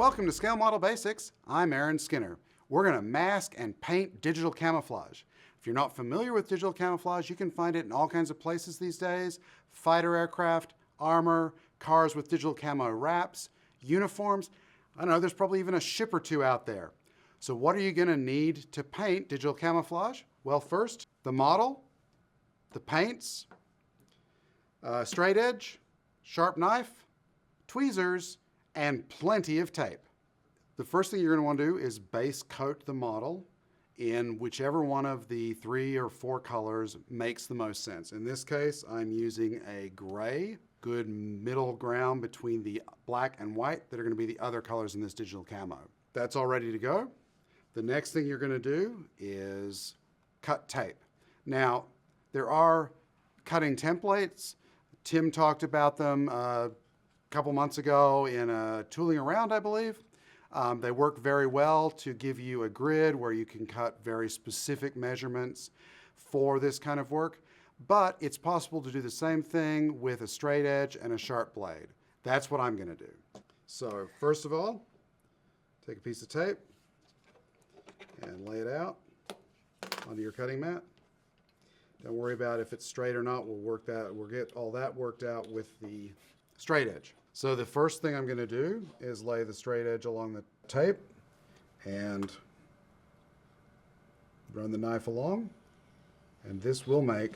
Welcome to Scale Model Basics. I'm Aaron Skinner. We're going to mask and paint digital camouflage. If you're not familiar with digital camouflage, you can find it in all kinds of places these days. Fighter aircraft, armor, cars with digital camo wraps, uniforms. I don't know, there's probably even a ship or two out there. So what are you going to need to paint digital camouflage? Well, first, the model, the paints, straight edge, sharp knife, tweezers, and plenty of tape. The first thing you're going to want to do is base coat the model in whichever one of the 3 or 4 colors makes the most sense. In this case, I'm using a gray, good middle ground between the black and white that are going to be the other colors in this digital camo. That's all ready to go. The next thing you're going to do is cut tape. Now, there are cutting templates. Tim talked about them a couple months ago in a tooling around, I believe. They work very well to give you a grid where you can cut very specific measurements for this kind of work, but it's possible to do the same thing with a straight edge and a sharp blade. That's what I'm going to do. So first of all, take a piece of tape and lay it out onto your cutting mat. Don't worry about if it's straight or not. We'll get all that worked out with the straight edge. So the first thing I'm going to do is lay the straight edge along the tape and run the knife along, and this will make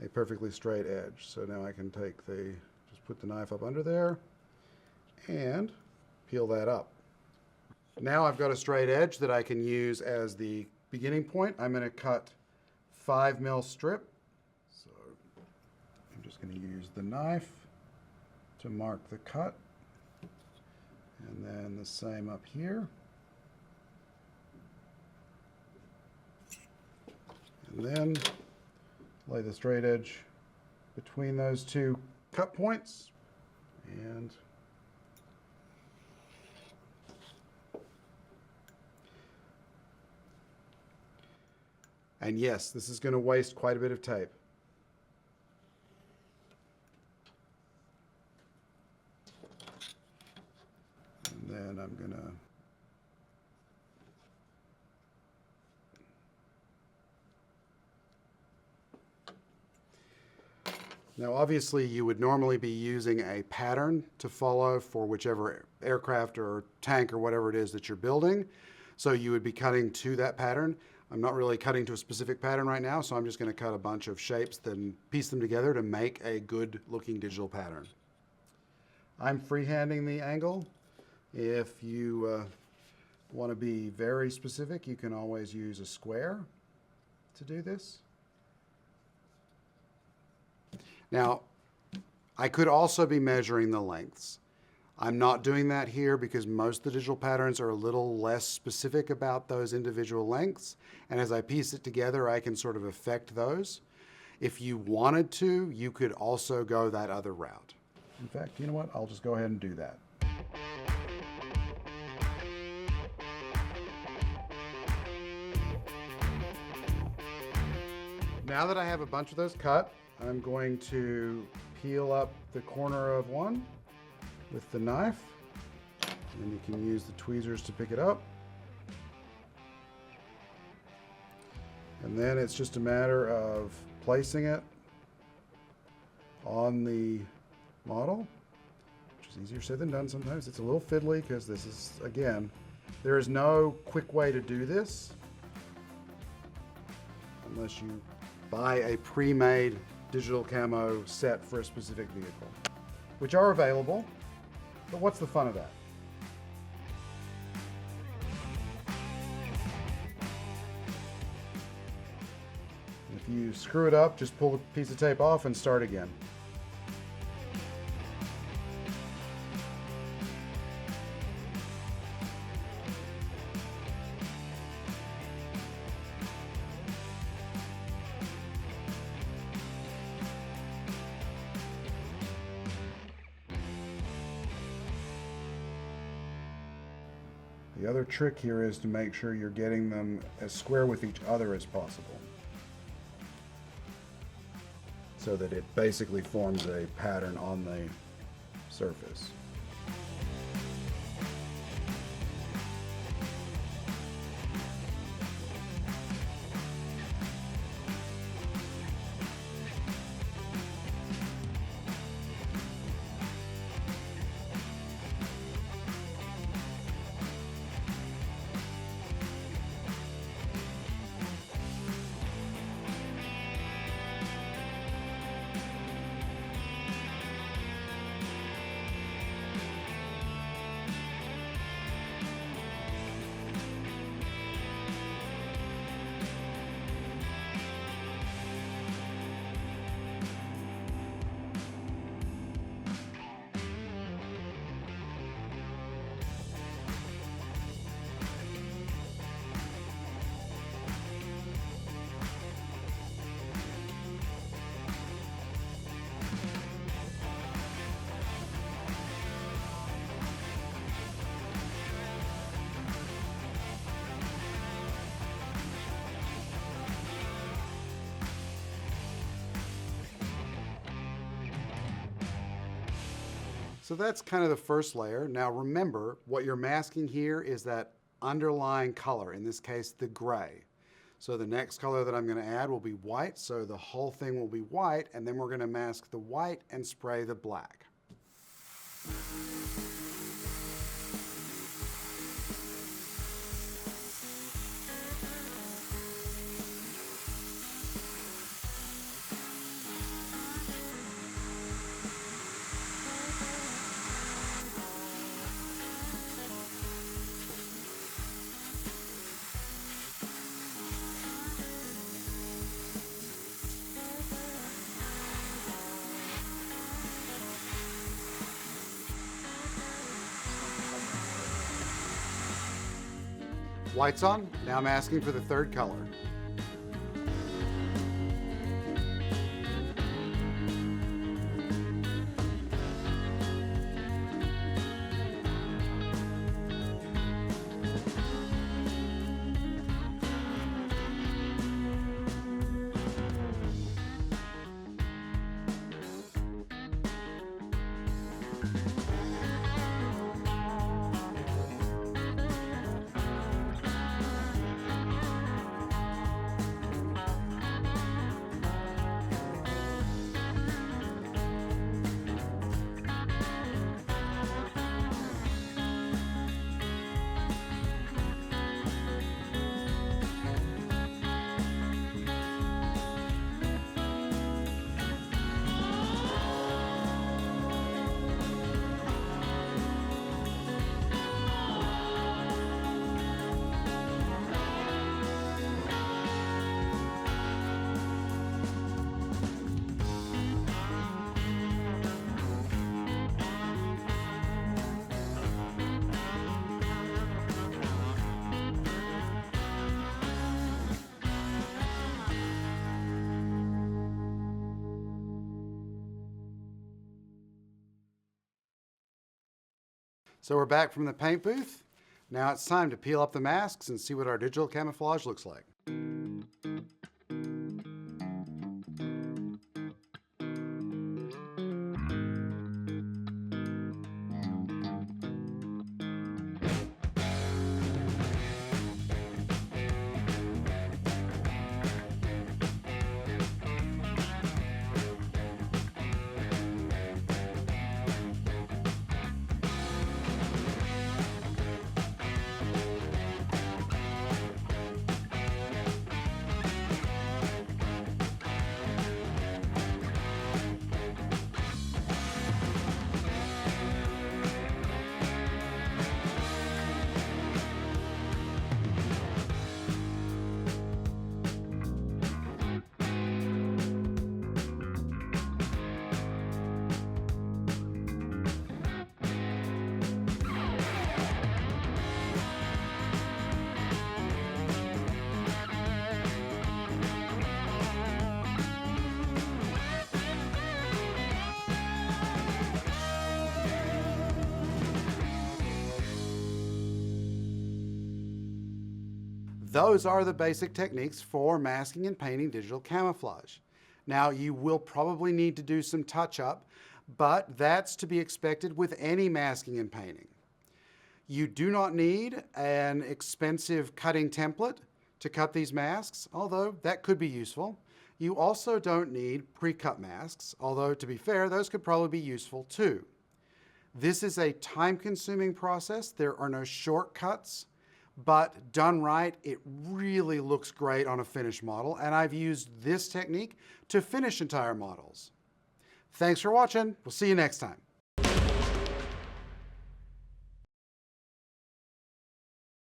a perfectly straight edge. So now I can just put the knife up under there and peel that up. Now I've got a straight edge that I can use as the beginning point. I'm going to cut 5 mil strip. So I'm just going to use the knife to mark the cut, and then the same up here, and then lay the straight edge between those 2 cut points, and yes, this is going to waste quite a bit of tape. And I'm going to now obviously you would normally be using a pattern to follow for whichever aircraft or tank or whatever it is that you're building. So you would be cutting to that pattern. I'm not really cutting to a specific pattern right now, so I'm just going to cut a bunch of shapes, then piece them together to make a good looking digital pattern. I'm freehanding the angle. If you want to be very specific, you can always use a square to do this. Now, I could also be measuring the lengths. I'm not doing that here because most of the digital patterns are a little less specific about those individual lengths. And as I piece it together, I can sort of affect those. If you wanted to, you could also go that other route. In fact, you know what? I'll just go ahead and do that. Now that I have a bunch of those cut, I'm going to peel up the corner of one with the knife, and you can use the tweezers to pick it up. And then it's just a matter of placing it on the model, which is easier said than done sometimes. It's a little fiddly because this is, again, there is no quick way to do this unless you buy a pre-made digital camo set for a specific vehicle, which are available, but what's the fun of that? If you screw it up, just pull a piece of tape off and start again. The other trick here is to make sure you're getting them as square with each other as possible, so that it basically forms a pattern on the surface. So that's kind of the first layer. Now remember, what you're masking here is that underlying color, in this case, the gray. So the next color that I'm going to add will be white, so the whole thing will be white, and then we're going to mask the white and spray the black. White's on, now I'm asking for the third color. So we're back from the paint booth. Now it's time to peel up the masks and see what our digital camouflage looks like. Those are the basic techniques for masking and painting digital camouflage. Now, you will probably need to do some touch-up, but that's to be expected with any masking and painting. You do not need an expensive cutting template to cut these masks, although that could be useful. You also don't need pre-cut masks, although to be fair, those could probably be useful too. This is a time-consuming process. There are no shortcuts. But done right, it really looks great on a finished model, and I've used this technique to finish entire models. Thanks for watching. We'll see you next time.